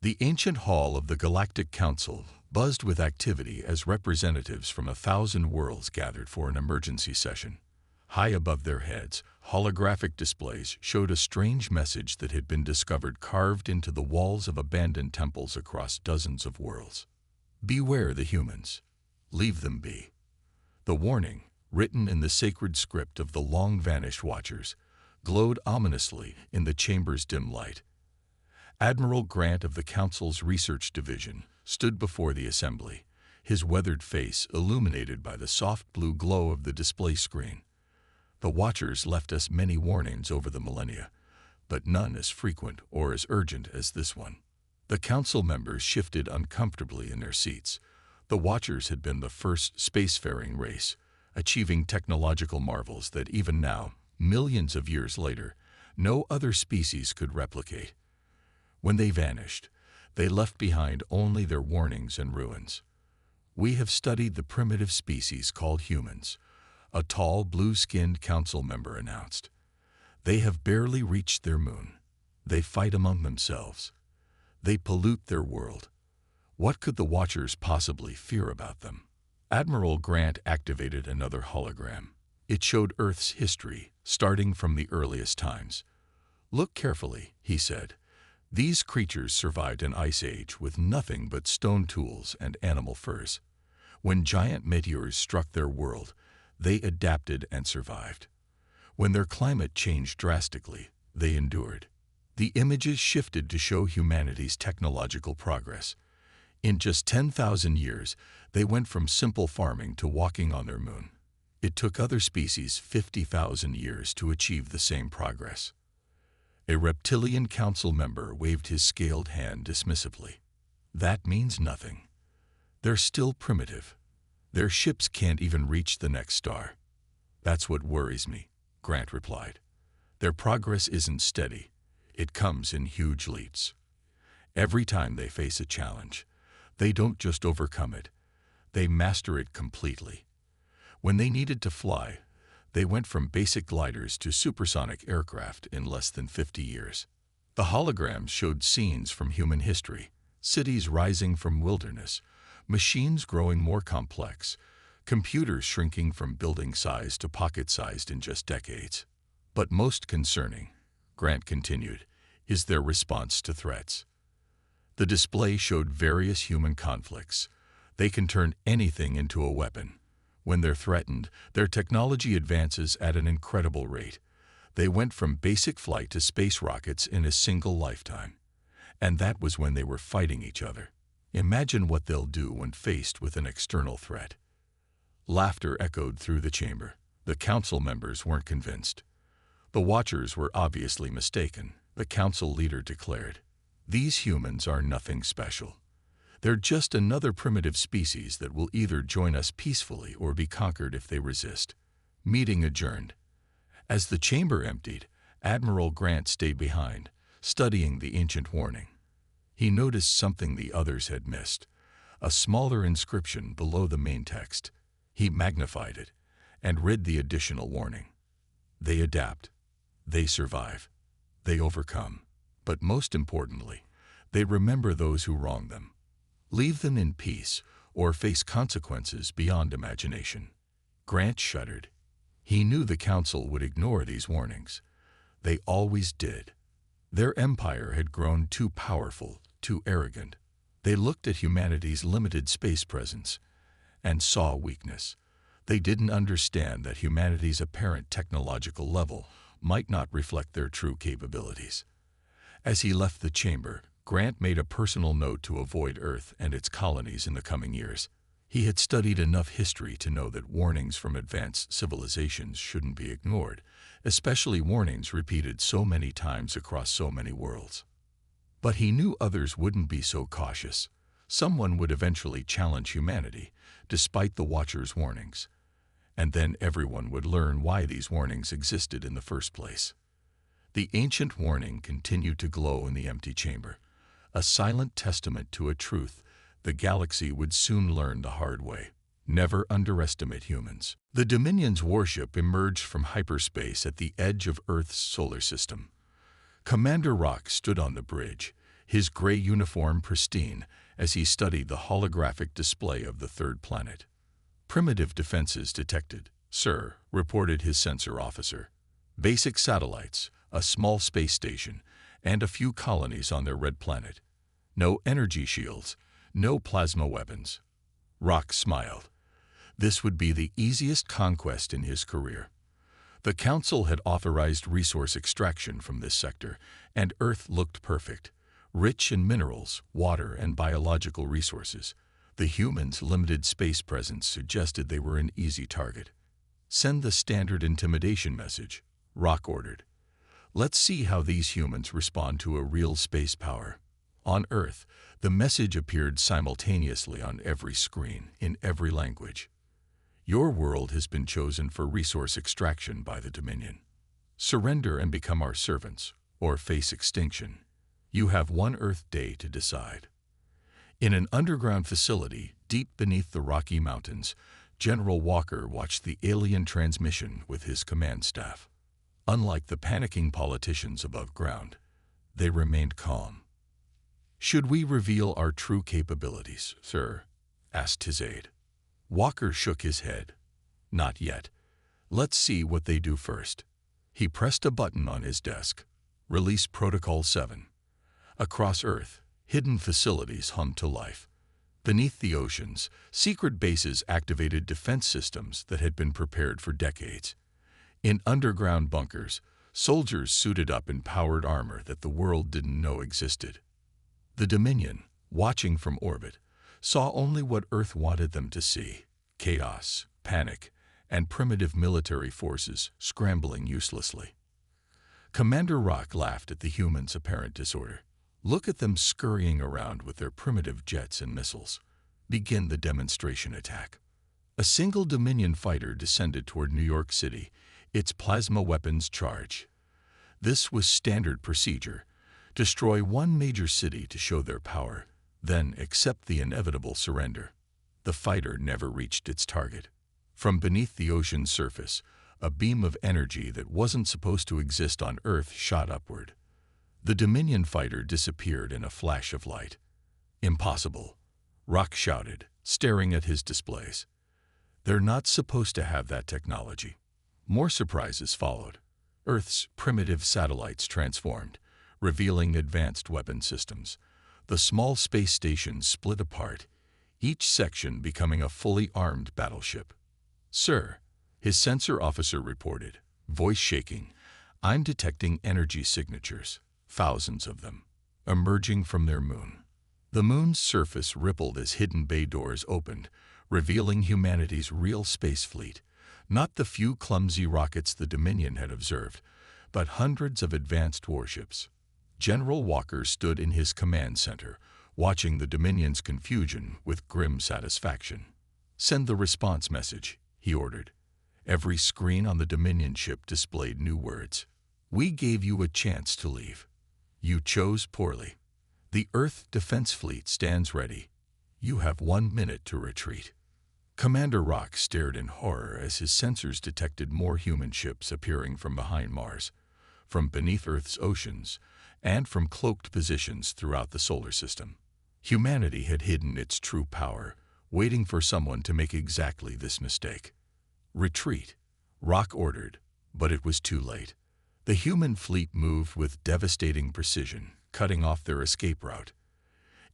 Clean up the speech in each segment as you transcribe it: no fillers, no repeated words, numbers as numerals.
The ancient hall of the Galactic Council buzzed with activity as representatives from 1,000 worlds gathered for an emergency session. High above their heads, holographic displays showed a strange message that had been discovered carved into the walls of abandoned temples across dozens of worlds. Beware the humans. Leave them be. The warning, written in the sacred script of the long-vanished Watchers, glowed ominously in the chamber's dim light. Admiral Grant of the Council's Research Division stood before the assembly, his weathered face illuminated by the soft blue glow of the display screen. The Watchers left us many warnings over the millennia, but none as frequent or as urgent as this one. The Council members shifted uncomfortably in their seats. The Watchers had been the first spacefaring race, achieving technological marvels that even now, millions of years later, no other species could replicate. When they vanished, they left behind only their warnings and ruins. "We have studied the primitive species called humans," a tall, blue-skinned council member announced. "They have barely reached their moon. They fight among themselves. They pollute their world. What could the Watchers possibly fear about them?" Admiral Grant activated another hologram. It showed Earth's history, starting from the earliest times. "Look carefully," he said. "These creatures survived an ice age with nothing but stone tools and animal furs. When giant meteors struck their world, they adapted and survived. When their climate changed drastically, they endured." The images shifted to show humanity's technological progress. In just 10,000 years, they went from simple farming to walking on their moon. It took other species 50,000 years to achieve the same progress. A reptilian council member waved his scaled hand dismissively. "That means nothing. They're still primitive. Their ships can't even reach the next star." "That's what worries me," Grant replied. "Their progress isn't steady. It comes in huge leaps. Every time they face a challenge, they don't just overcome it, they master it completely. When they needed to fly, they went from basic gliders to supersonic aircraft in less than 50 years. The holograms showed scenes from human history, cities rising from wilderness, machines growing more complex, computers shrinking from building-sized to pocket-sized in just decades. But most concerning, Grant continued, is their response to threats. The display showed various human conflicts. They can turn anything into a weapon. When they're threatened, their technology advances at an incredible rate. They went from basic flight to space rockets in a single lifetime. And that was when they were fighting each other. Imagine what they'll do when faced with an external threat. Laughter echoed through the chamber. The council members weren't convinced. The Watchers were obviously mistaken, the council leader declared. "These humans are nothing special. They're just another primitive species that will either join us peacefully or be conquered if they resist." Meeting adjourned. As the chamber emptied, Admiral Grant stayed behind, studying the ancient warning. He noticed something the others had missed, a smaller inscription below the main text. He magnified it and read the additional warning. They adapt. They survive. They overcome. But most importantly, they remember those who wrong them. Leave them in peace or face consequences beyond imagination. Grant shuddered. He knew the council would ignore these warnings. They always did. Their empire had grown too powerful, too arrogant. They looked at humanity's limited space presence and saw weakness. They didn't understand that humanity's apparent technological level might not reflect their true capabilities. As he left the chamber, Grant made a personal note to avoid Earth and its colonies in the coming years. He had studied enough history to know that warnings from advanced civilizations shouldn't be ignored, especially warnings repeated so many times across so many worlds. But he knew others wouldn't be so cautious. Someone would eventually challenge humanity, despite the Watchers' warnings. And then everyone would learn why these warnings existed in the first place. The ancient warning continued to glow in the empty chamber, a silent testament to a truth the galaxy would soon learn the hard way. Never underestimate humans. The Dominion's warship emerged from hyperspace at the edge of Earth's solar system. Commander Rock stood on the bridge, his gray uniform pristine as he studied the holographic display of the third planet. "Primitive defenses detected, sir," reported his sensor officer. "Basic satellites, a small space station, and a few colonies on their red planet. No energy shields, no plasma weapons." Rock smiled. This would be the easiest conquest in his career. The Council had authorized resource extraction from this sector, and Earth looked perfect, rich in minerals, water, and biological resources. The humans' limited space presence suggested they were an easy target. "Send the standard intimidation message," Rock ordered. "Let's see how these humans respond to a real space power." On Earth, the message appeared simultaneously on every screen, in every language. "Your world has been chosen for resource extraction by the Dominion. Surrender and become our servants, or face extinction. You have one Earth day to decide." In an underground facility deep beneath the Rocky Mountains, General Walker watched the alien transmission with his command staff. Unlike the panicking politicians above ground, they remained calm. "Should we reveal our true capabilities, sir?" asked his aide. Walker shook his head. "Not yet. Let's see what they do first." He pressed a button on his desk. "Release Protocol 7. Across Earth, hidden facilities hummed to life. Beneath the oceans, secret bases activated defense systems that had been prepared for decades. In underground bunkers, soldiers suited up in powered armor that the world didn't know existed. The Dominion, watching from orbit, saw only what Earth wanted them to see: chaos, panic, and primitive military forces scrambling uselessly. Commander Rock laughed at the humans' apparent disorder. "Look at them scurrying around with their primitive jets and missiles. Begin the demonstration attack." A single Dominion fighter descended toward New York City, its plasma weapons charged. This was standard procedure: destroy one major city to show their power, then accept the inevitable surrender. The fighter never reached its target. From beneath the ocean's surface, a beam of energy that wasn't supposed to exist on Earth shot upward. The Dominion fighter disappeared in a flash of light. "Impossible," Rock shouted, staring at his displays. "They're not supposed to have that technology." More surprises followed. Earth's primitive satellites transformed, revealing advanced weapon systems. The small space stations split apart, each section becoming a fully armed battleship. "Sir," his sensor officer reported, voice shaking, "I'm detecting energy signatures, thousands of them, emerging from their moon." The moon's surface rippled as hidden bay doors opened, revealing humanity's real space fleet. Not the few clumsy rockets the Dominion had observed, but hundreds of advanced warships. General Walker stood in his command center, watching the Dominion's confusion with grim satisfaction. "Send the response message," he ordered. Every screen on the Dominion ship displayed new words. "We gave you a chance to leave. You chose poorly. The Earth Defense Fleet stands ready. You have 1 minute to retreat." Commander Rock stared in horror as his sensors detected more human ships appearing from behind Mars, from beneath Earth's oceans, and from cloaked positions throughout the solar system. Humanity had hidden its true power, waiting for someone to make exactly this mistake. "Retreat," Rock ordered, but it was too late. The human fleet moved with devastating precision, cutting off their escape route.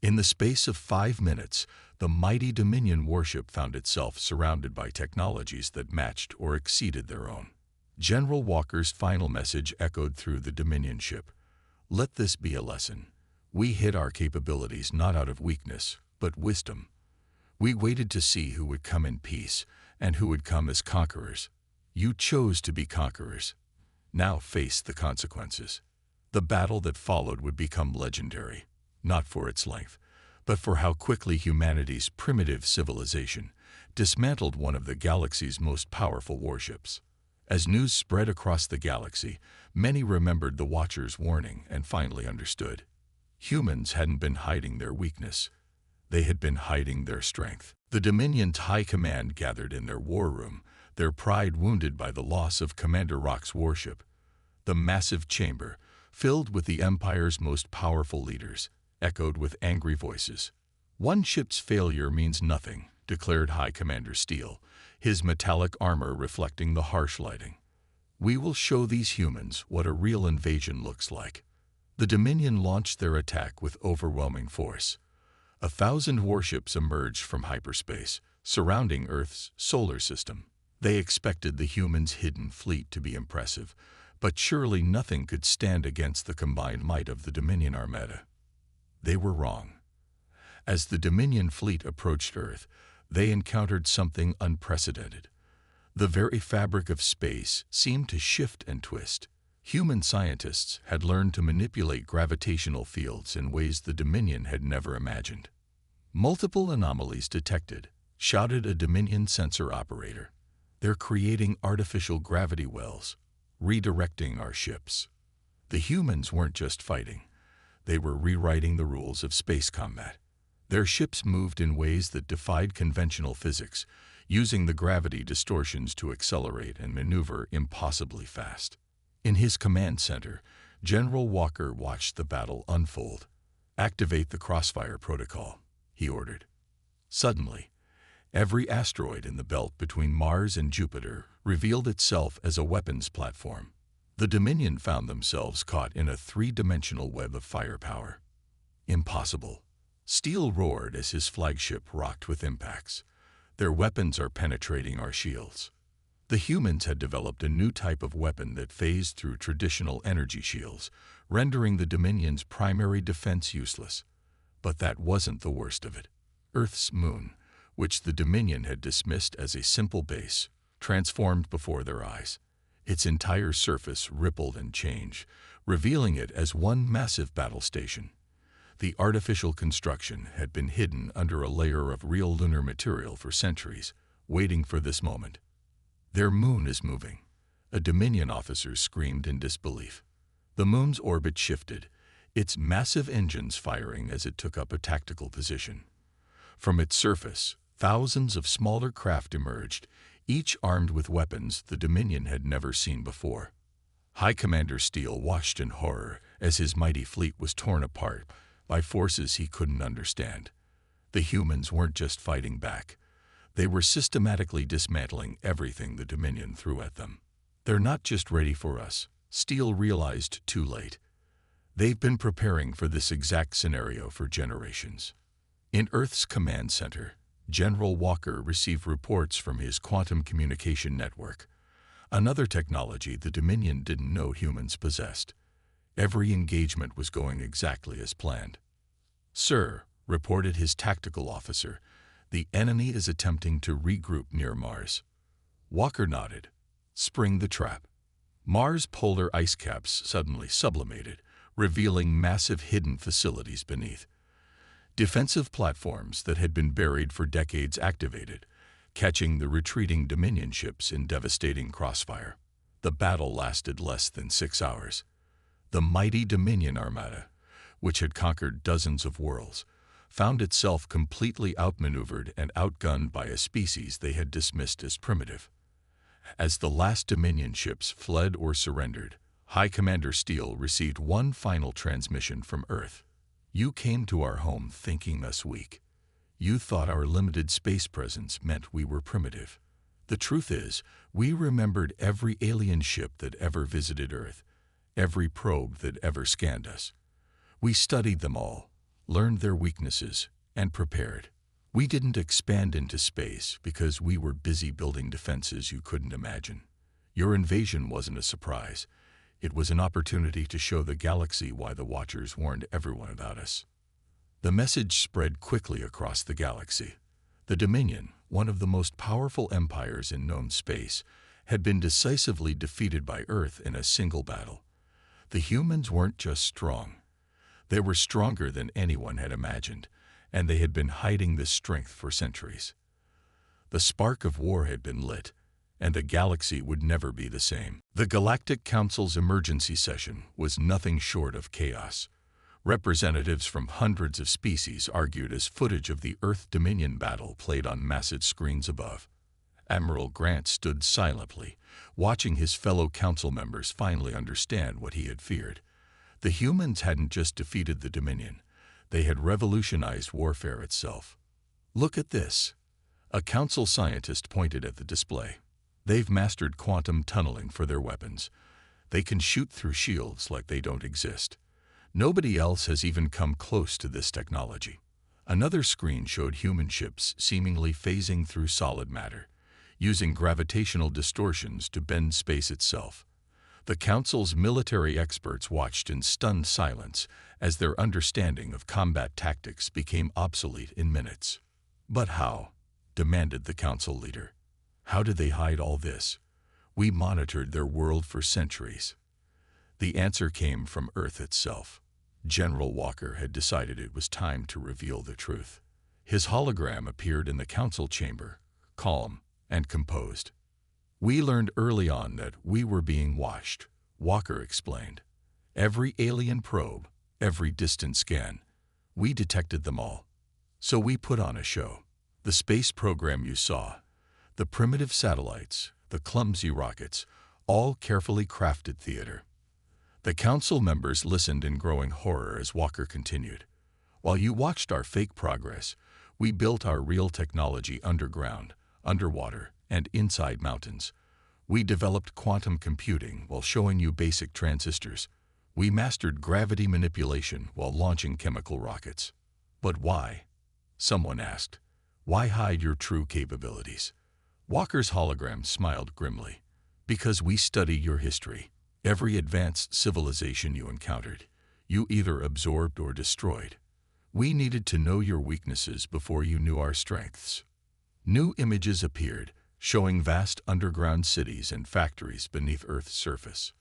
In the space of 5 minutes, the mighty Dominion warship found itself surrounded by technologies that matched or exceeded their own. General Walker's final message echoed through the Dominion ship. "Let this be a lesson. We hid our capabilities not out of weakness, but wisdom. We waited to see who would come in peace and who would come as conquerors. You chose to be conquerors. Now face the consequences." The battle that followed would become legendary, not for its length, but for how quickly humanity's primitive civilization dismantled one of the galaxy's most powerful warships. As news spread across the galaxy, many remembered the Watcher's warning and finally understood. Humans hadn't been hiding their weakness. They had been hiding their strength. The Dominion's high command gathered in their war room, their pride wounded by the loss of Commander Rock's warship. The massive chamber, filled with the Empire's most powerful leaders, echoed with angry voices. "One ship's failure means nothing," declared High Commander Steele, his metallic armor reflecting the harsh lighting. "We will show these humans what a real invasion looks like." The Dominion launched their attack with overwhelming force. 1,000 warships emerged from hyperspace, surrounding Earth's solar system. They expected the humans' hidden fleet to be impressive, but surely nothing could stand against the combined might of the Dominion Armada. They were wrong. As the Dominion fleet approached Earth, they encountered something unprecedented. The very fabric of space seemed to shift and twist. Human scientists had learned to manipulate gravitational fields in ways the Dominion had never imagined. "Multiple anomalies detected," shouted a Dominion sensor operator. "They're creating artificial gravity wells, redirecting our ships." The humans weren't just fighting. They were rewriting the rules of space combat. Their ships moved in ways that defied conventional physics, using the gravity distortions to accelerate and maneuver impossibly fast. In his command center, General Walker watched the battle unfold. "Activate the Crossfire Protocol," he ordered. Suddenly, every asteroid in the belt between Mars and Jupiter revealed itself as a weapons platform. The Dominion found themselves caught in a three-dimensional web of firepower. "Impossible," Steele roared as his flagship rocked with impacts. "Their weapons are penetrating our shields." The humans had developed a new type of weapon that phased through traditional energy shields, rendering the Dominion's primary defense useless. But that wasn't the worst of it. Earth's moon, which the Dominion had dismissed as a simple base, transformed before their eyes. Its entire surface rippled and changed, revealing it as one massive battle station. The artificial construction had been hidden under a layer of real lunar material for centuries, waiting for this moment. "Their moon is moving," a Dominion officer screamed in disbelief. The moon's orbit shifted, its massive engines firing as it took up a tactical position. From its surface, thousands of smaller craft emerged, each armed with weapons the Dominion had never seen before. High Commander Steele watched in horror as his mighty fleet was torn apart by forces he couldn't understand. The humans weren't just fighting back. They were systematically dismantling everything the Dominion threw at them. "They're not just ready for us," Steele realized too late. "They've been preparing for this exact scenario for generations." In Earth's command center, General Walker received reports from his quantum communication network, another technology the Dominion didn't know humans possessed. Every engagement was going exactly as planned. "Sir," reported his tactical officer, "the enemy is attempting to regroup near Mars." Walker nodded. "Spring the trap." Mars' polar ice caps suddenly sublimated, revealing massive hidden facilities beneath. Defensive platforms that had been buried for decades activated, catching the retreating Dominion ships in devastating crossfire. The battle lasted less than 6 hours. The mighty Dominion Armada, which had conquered dozens of worlds, found itself completely outmaneuvered and outgunned by a species they had dismissed as primitive. As the last Dominion ships fled or surrendered, High Commander Steele received one final transmission from Earth. "You came to our home thinking us weak. You thought our limited space presence meant we were primitive. The truth is, we remembered every alien ship that ever visited Earth, every probe that ever scanned us. We studied them all, learned their weaknesses, and prepared. We didn't expand into space because we were busy building defenses you couldn't imagine. Your invasion wasn't a surprise. It was an opportunity to show the galaxy why the Watchers warned everyone about us." The message spread quickly across the galaxy. The Dominion, one of the most powerful empires in known space, had been decisively defeated by Earth in a single battle. The humans weren't just strong. They were stronger than anyone had imagined, and they had been hiding this strength for centuries. The spark of war had been lit, and the galaxy would never be the same. The Galactic Council's emergency session was nothing short of chaos. Representatives from hundreds of species argued as footage of the Earth-Dominion battle played on massive screens above. Admiral Grant stood silently, watching his fellow council members finally understand what he had feared. The humans hadn't just defeated the Dominion. They had revolutionized warfare itself. Look at this. A council scientist pointed at the display. They've mastered quantum tunneling for their weapons. They can shoot through shields like they don't exist. Nobody else has even come close to this technology. Another screen showed human ships seemingly phasing through solid matter, using gravitational distortions to bend space itself. The Council's military experts watched in stunned silence as their understanding of combat tactics became obsolete in minutes. "But how?" demanded the Council leader. "How did they hide all this? We monitored their world for centuries." The answer came from Earth itself. General Walker had decided it was time to reveal the truth. His hologram appeared in the council chamber, calm and composed. "We learned early on that we were being watched," Walker explained. "Every alien probe, every distant scan, we detected them all. So we put on a show. The space program you saw, the primitive satellites, the clumsy rockets, all carefully crafted theater." The council members listened in growing horror as Walker continued. "While you watched our fake progress, we built our real technology underground, underwater, and inside mountains. We developed quantum computing while showing you basic transistors. We mastered gravity manipulation while launching chemical rockets." "But why?" someone asked. "Why hide your true capabilities?" Walker's hologram smiled grimly. "Because we study your history. Every advanced civilization you encountered, you either absorbed or destroyed. We needed to know your weaknesses before you knew our strengths." New images appeared, showing vast underground cities and factories beneath Earth's surface,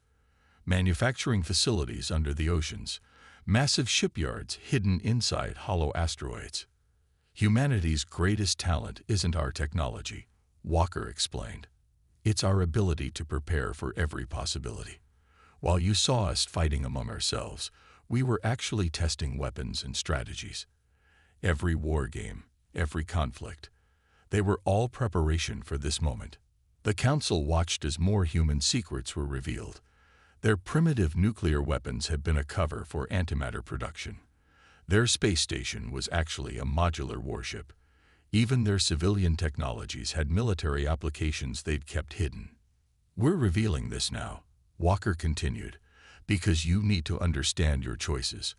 manufacturing facilities under the oceans, massive shipyards hidden inside hollow asteroids. "Humanity's greatest talent isn't our technology," Walker explained. "It's our ability to prepare for every possibility. While you saw us fighting among ourselves, we were actually testing weapons and strategies. Every war game, every conflict, they were all preparation for this moment." The council watched as more human secrets were revealed. Their primitive nuclear weapons had been a cover for antimatter production. Their space station was actually a modular warship. Even their civilian technologies had military applications they'd kept hidden. "We're revealing this now," Walker continued, "because you need to understand your choices.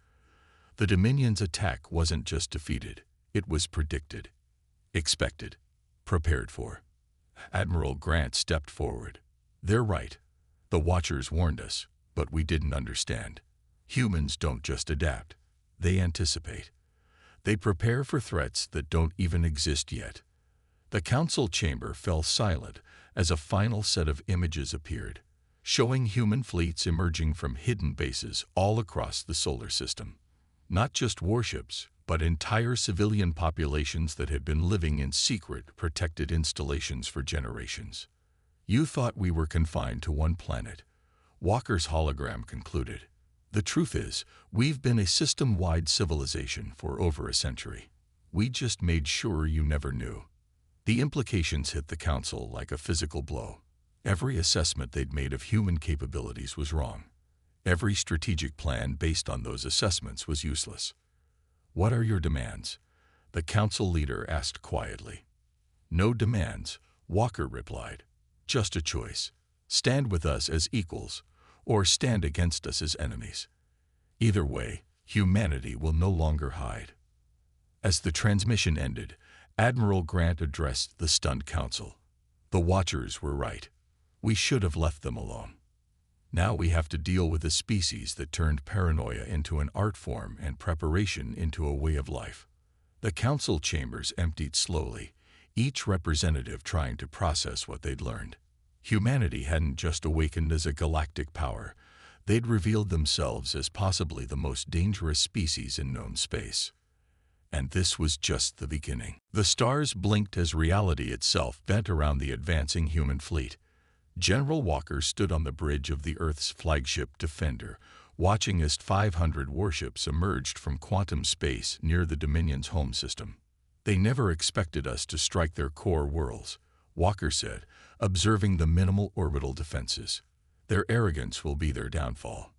The Dominion's attack wasn't just defeated, it was predicted, expected, prepared for." Admiral Grant stepped forward. "They're right. The Watchers warned us, but we didn't understand. Humans don't just adapt, they anticipate. They prepare for threats that don't even exist yet." The council chamber fell silent as a final set of images appeared, showing human fleets emerging from hidden bases all across the solar system. Not just warships, but entire civilian populations that had been living in secret, protected installations for generations. "You thought we were confined to one planet," Walker's hologram concluded. "The truth is, we've been a system-wide civilization for over a century. We just made sure you never knew." The implications hit the council like a physical blow. Every assessment they'd made of human capabilities was wrong. Every strategic plan based on those assessments was useless. "What are your demands?" the council leader asked quietly. "No demands," Walker replied. "Just a choice. Stand with us as equals, or stand against us as enemies. Either way, humanity will no longer hide." As the transmission ended, Admiral Grant addressed the stunned council. "The Watchers were right. We should have left them alone. Now we have to deal with a species that turned paranoia into an art form and preparation into a way of life." The council chambers emptied slowly, each representative trying to process what they'd learned. Humanity hadn't just awakened as a galactic power, they'd revealed themselves as possibly the most dangerous species in known space. And this was just the beginning. The stars blinked as reality itself bent around the advancing human fleet. General Walker stood on the bridge of the Earth's flagship Defender, watching as 500 warships emerged from quantum space near the Dominion's home system. "They never expected us to strike their core worlds," Walker said, observing the minimal orbital defenses. "Their arrogance will be their downfall."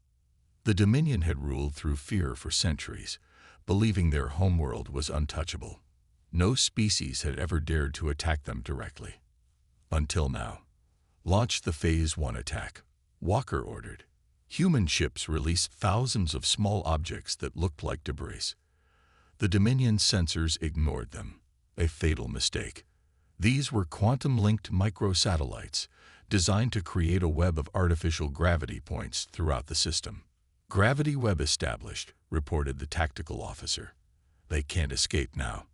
The Dominion had ruled through fear for centuries, believing their homeworld was untouchable. No species had ever dared to attack them directly. Until now. Launch the Phase 1 attack, Walker ordered. Human ships released thousands of small objects that looked like debris. The Dominion sensors ignored them, a fatal mistake. These were quantum-linked microsatellites designed to create a web of artificial gravity points throughout the system. Gravity web established, reported the tactical officer. They can't escape now.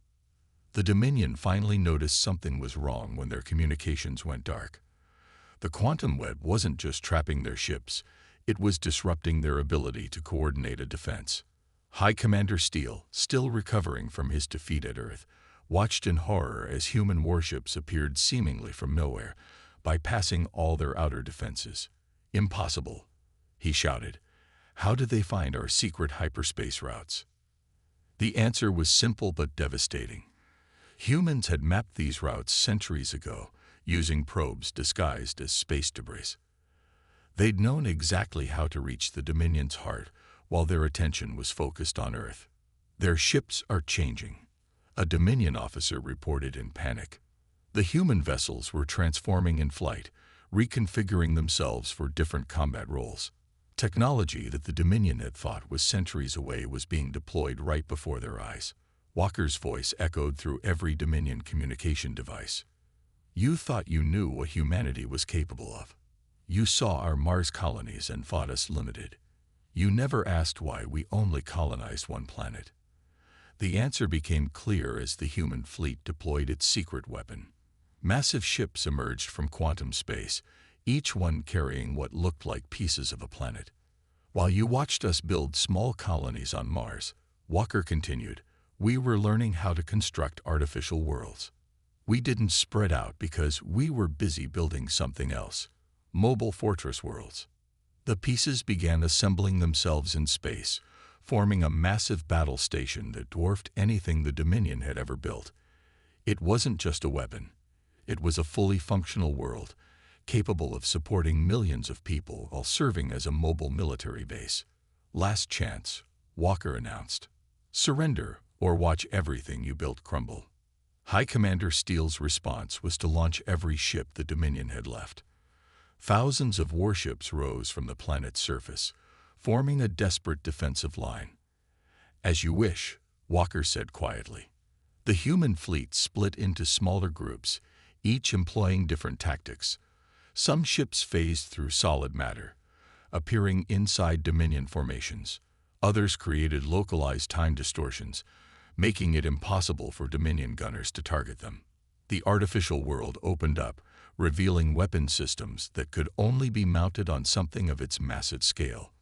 The Dominion finally noticed something was wrong when their communications went dark. The quantum web wasn't just trapping their ships, it was disrupting their ability to coordinate a defense. High Commander Steele, still recovering from his defeat at Earth, watched in horror as human warships appeared seemingly from nowhere, bypassing all their outer defenses. Impossible, he shouted. How did they find our secret hyperspace routes? The answer was simple but devastating. Humans had mapped these routes centuries ago, using probes disguised as space debris. They'd known exactly how to reach the Dominion's heart while their attention was focused on Earth. Their ships are changing, a Dominion officer reported in panic. The human vessels were transforming in flight, reconfiguring themselves for different combat roles. Technology that the Dominion had thought was centuries away was being deployed right before their eyes. Walker's voice echoed through every Dominion communication device. You thought you knew what humanity was capable of. You saw our Mars colonies and thought us limited. You never asked why we only colonized one planet. The answer became clear as the human fleet deployed its secret weapon. Massive ships emerged from quantum space, each one carrying what looked like pieces of a planet. While you watched us build small colonies on Mars, Walker continued, we were learning how to construct artificial worlds. We didn't spread out because we were busy building something else, mobile fortress worlds. The pieces began assembling themselves in space, forming a massive battle station that dwarfed anything the Dominion had ever built. It wasn't just a weapon. It was a fully functional world, capable of supporting millions of people while serving as a mobile military base. Last chance, Walker announced. Surrender or watch everything you built crumble. High Commander Steele's response was to launch every ship the Dominion had left. Thousands of warships rose from the planet's surface, forming a desperate defensive line. As you wish, Walker said quietly. The human fleet split into smaller groups, each employing different tactics. Some ships phased through solid matter, appearing inside Dominion formations. Others created localized time distortions, making it impossible for Dominion gunners to target them. The artificial world opened up, revealing weapon systems that could only be mounted on something of its massive scale.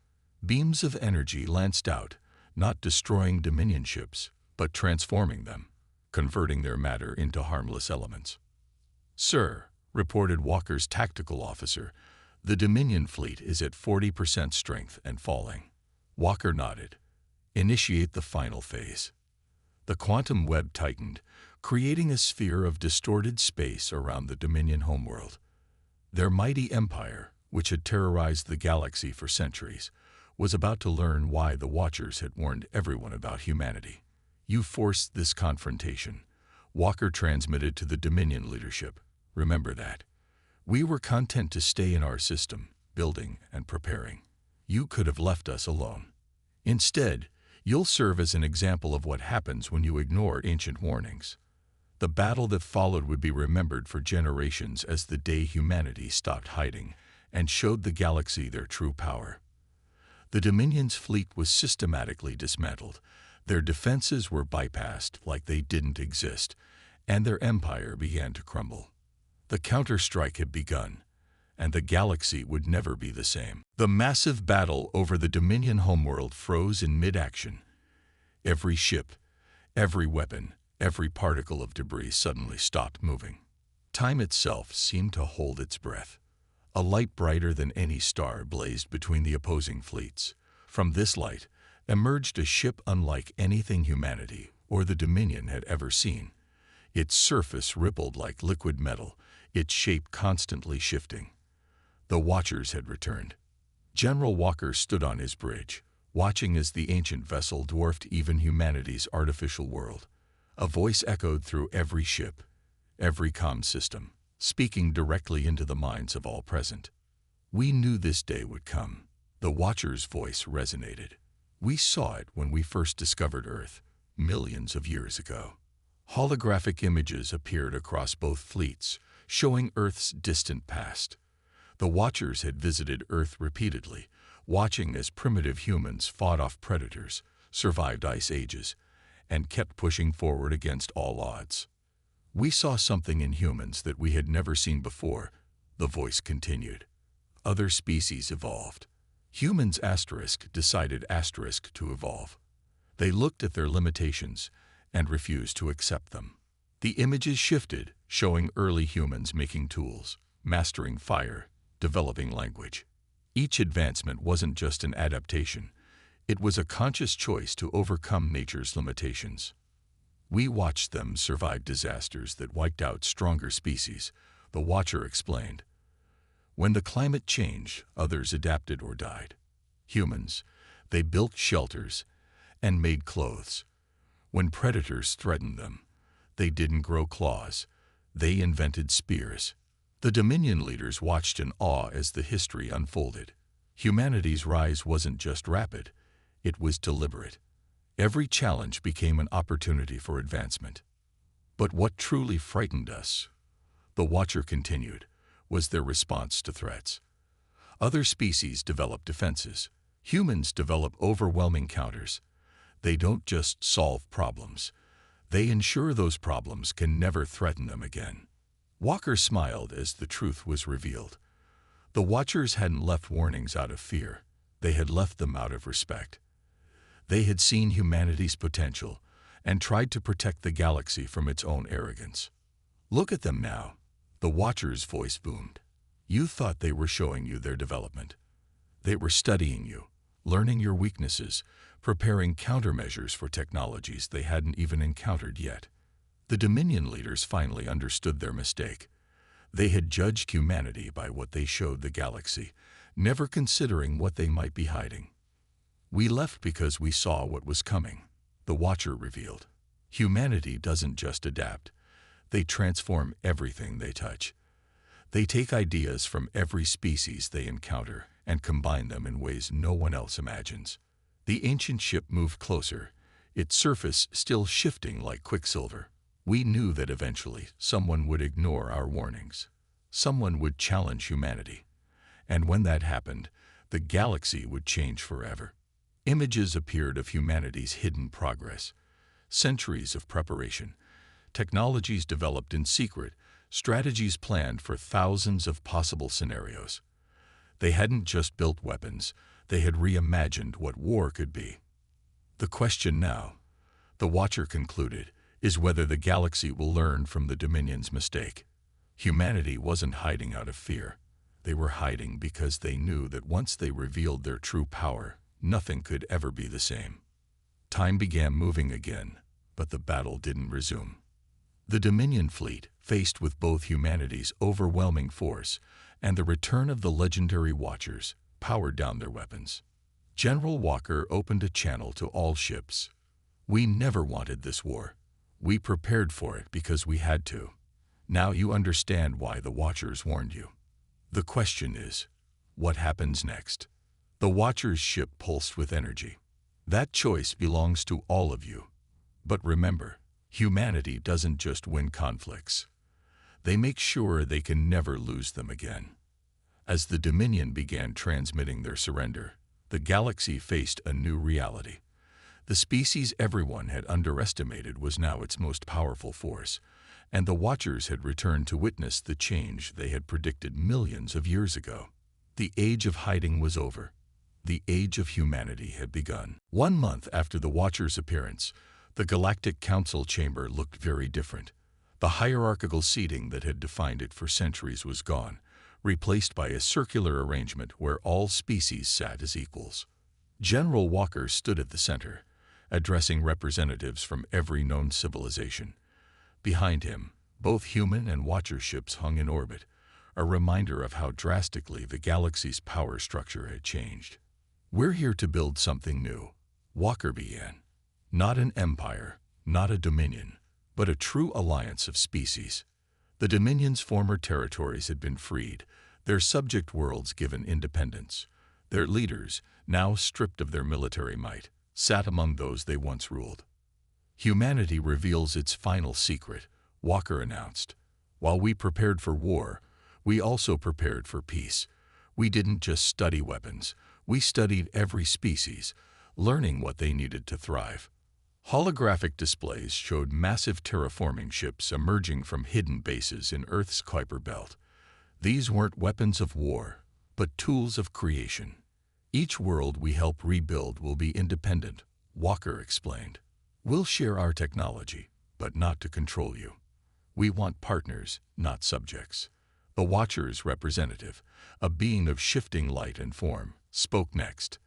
Beams of energy lanced out, not destroying Dominion ships, but transforming them, converting their matter into harmless elements. Sir, reported Walker's tactical officer, the Dominion fleet is at 40% strength and falling. Walker nodded. Initiate the final phase. The quantum web tightened, creating a sphere of distorted space around the Dominion homeworld. Their mighty empire, which had terrorized the galaxy for centuries, was about to learn why the Watchers had warned everyone about humanity. You forced this confrontation, Walker transmitted to the Dominion leadership. Remember that. We were content to stay in our system, building and preparing. You could have left us alone. Instead, you'll serve as an example of what happens when you ignore ancient warnings. The battle that followed would be remembered for generations as the day humanity stopped hiding and showed the galaxy their true power. The Dominion's fleet was systematically dismantled. Their defenses were bypassed like they didn't exist, and their empire began to crumble. The counterstrike had begun, and the galaxy would never be the same. The massive battle over the Dominion homeworld froze in mid-action. Every ship, every weapon, every particle of debris suddenly stopped moving. Time itself seemed to hold its breath. A light brighter than any star blazed between the opposing fleets. From this light emerged a ship unlike anything humanity or the Dominion had ever seen. Its surface rippled like liquid metal, its shape constantly shifting. The Watchers had returned. General Walker stood on his bridge, watching as the ancient vessel dwarfed even humanity's artificial world. A voice echoed through every ship, every comm system, speaking directly into the minds of all present. We knew this day would come. The Watcher's voice resonated. We saw it when we first discovered Earth, millions of years ago. Holographic images appeared across both fleets, showing Earth's distant past. The Watchers had visited Earth repeatedly, watching as primitive humans fought off predators, survived ice ages, and kept pushing forward against all odds. We saw something in humans that we had never seen before, the voice continued. Other species evolved. Humans decided to evolve. They looked at their limitations and refused to accept them. The images shifted, showing early humans making tools, mastering fire, developing language. Each advancement wasn't just an adaptation, it was a conscious choice to overcome nature's limitations. We watched them survive disasters that wiped out stronger species, the Watcher explained. When the climate changed, others adapted or died. Humans, they built shelters and made clothes. When predators threatened them, they didn't grow claws, they invented spears. The Dominion leaders watched in awe as the history unfolded. Humanity's rise wasn't just rapid, it was deliberate. Every challenge became an opportunity for advancement. But what truly frightened us, the Watcher continued, was their response to threats. Other species develop defenses. Humans develop overwhelming counters. They don't just solve problems. They ensure those problems can never threaten them again. Walker smiled as the truth was revealed. The Watchers hadn't left warnings out of fear. They had left them out of respect. They had seen humanity's potential and tried to protect the galaxy from its own arrogance. Look at them now, the Watcher's voice boomed. You thought they were showing you their development. They were studying you, learning your weaknesses, preparing countermeasures for technologies they hadn't even encountered yet. The Dominion leaders finally understood their mistake. They had judged humanity by what they showed the galaxy, never considering what they might be hiding. We left because we saw what was coming, the Watcher revealed. Humanity doesn't just adapt. They transform everything they touch. They take ideas from every species they encounter and combine them in ways no one else imagines. The ancient ship moved closer, its surface still shifting like quicksilver. We knew that eventually someone would ignore our warnings. Someone would challenge humanity. And when that happened, the galaxy would change forever. Images appeared of humanity's hidden progress. Centuries of preparation. Technologies developed in secret. Strategies planned for thousands of possible scenarios. They hadn't just built weapons. They had reimagined what war could be. The question now, the Watcher concluded, is whether the galaxy will learn from the Dominion's mistake. Humanity wasn't hiding out of fear. They were hiding because they knew that once they revealed their true power, nothing could ever be the same. Time began moving again, but the battle didn't resume. The Dominion fleet, faced with both humanity's overwhelming force and the return of the legendary Watchers, powered down their weapons. General Walker opened a channel to all ships. We never wanted this war. We prepared for it because we had to. Now you understand why the Watchers warned you. The question is, what happens next? The Watcher's ship pulsed with energy. That choice belongs to all of you. But remember, humanity doesn't just win conflicts. They make sure they can never lose them again. As the Dominion began transmitting their surrender, the galaxy faced a new reality. The species everyone had underestimated was now its most powerful force, and the Watchers had returned to witness the change they had predicted millions of years ago. The age of hiding was over. The age of humanity had begun. 1 month after the Watchers' appearance, the Galactic Council chamber looked very different. The hierarchical seating that had defined it for centuries was gone, replaced by a circular arrangement where all species sat as equals. General Walker stood at the center, addressing representatives from every known civilization. Behind him, both human and Watcher ships hung in orbit, a reminder of how drastically the galaxy's power structure had changed. "We're here to build something new," Walker began. "Not an empire, not a dominion, but a true alliance of species." The Dominion's former territories had been freed, their subject worlds given independence. Their leaders, now stripped of their military might, sat among those they once ruled. "Humanity reveals its final secret," Walker announced. "While we prepared for war, we also prepared for peace. We didn't just study weapons, we studied every species, learning what they needed to thrive." Holographic displays showed massive terraforming ships emerging from hidden bases in Earth's Kuiper Belt. These weren't weapons of war, but tools of creation. "Each world we help rebuild will be independent," Walker explained. "We'll share our technology, but not to control you. We want partners, not subjects." The Watcher's representative, a being of shifting light and form, spoke next.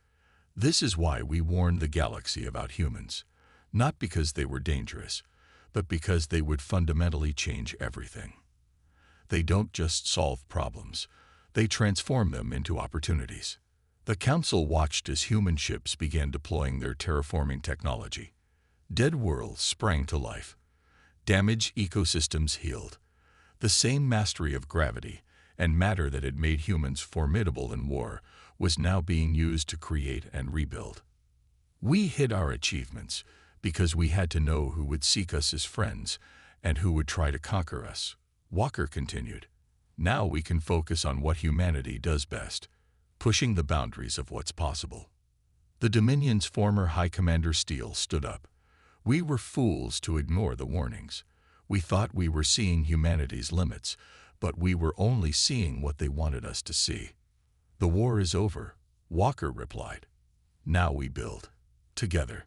"This is why we warned the galaxy about humans. Not because they were dangerous, but because they would fundamentally change everything. They don't just solve problems, they transform them into opportunities." The Council watched as human ships began deploying their terraforming technology. Dead worlds sprang to life. Damaged ecosystems healed. The same mastery of gravity and matter that had made humans formidable in war was now being used to create and rebuild. "We hid our achievements because we had to know who would seek us as friends and who would try to conquer us," Walker continued. "Now we can focus on what humanity does best, pushing the boundaries of what's possible." The Dominion's former High Commander Steele stood up. "We were fools to ignore the warnings. We thought we were seeing humanity's limits, but we were only seeing what they wanted us to see." "The war is over," Walker replied. "Now we build. Together."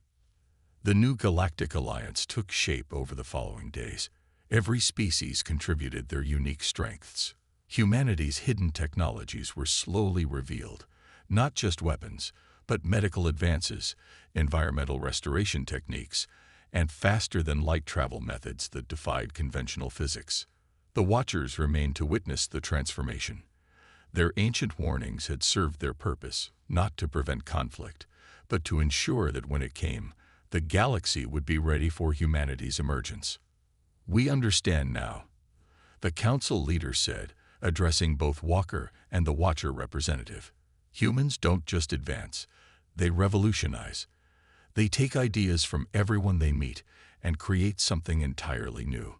The new Galactic Alliance took shape over the following days. Every species contributed their unique strengths. Humanity's hidden technologies were slowly revealed, not just weapons, but medical advances, environmental restoration techniques, and faster-than-light travel methods that defied conventional physics. The Watchers remained to witness the transformation. Their ancient warnings had served their purpose, not to prevent conflict, but to ensure that when it came, the galaxy would be ready for humanity's emergence. "We understand now," the Council leader said, addressing both Walker and the Watcher representative. "Humans don't just advance, they revolutionize. They take ideas from everyone they meet and create something entirely new."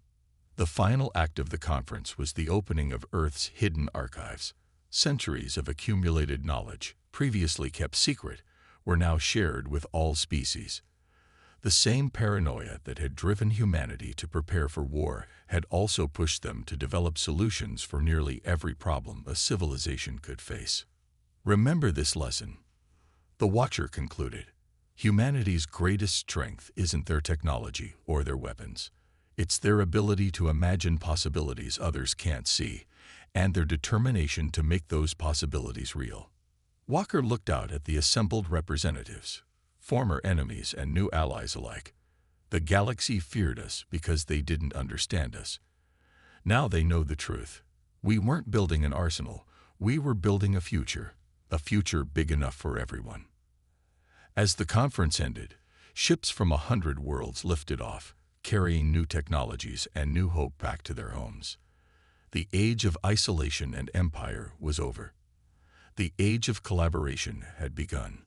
The final act of the conference was the opening of Earth's hidden archives. Centuries of accumulated knowledge, previously kept secret, were now shared with all species. The same paranoia that had driven humanity to prepare for war had also pushed them to develop solutions for nearly every problem a civilization could face. "Remember this lesson," the Watcher concluded. "Humanity's greatest strength isn't their technology or their weapons. It's their ability to imagine possibilities others can't see, and their determination to make those possibilities real." Walker looked out at the assembled representatives, former enemies and new allies alike. "The galaxy feared us because they didn't understand us. Now they know the truth. We weren't building an arsenal, we were building a future big enough for everyone." As the conference ended, ships from 100 worlds lifted off, carrying new technologies and new hope back to their homes. The age of isolation and empire was over. The age of collaboration had begun.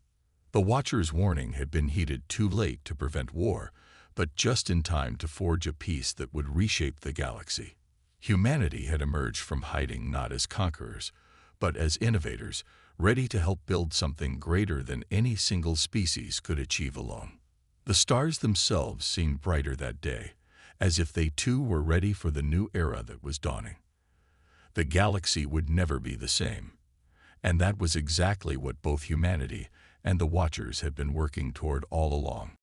The Watcher's warning had been heeded too late to prevent war, but just in time to forge a peace that would reshape the galaxy. Humanity had emerged from hiding not as conquerors, but as innovators, ready to help build something greater than any single species could achieve alone. The stars themselves seemed brighter that day, as if they too were ready for the new era that was dawning. The galaxy would never be the same, and that was exactly what both humanity and the Watchers had been working toward all along.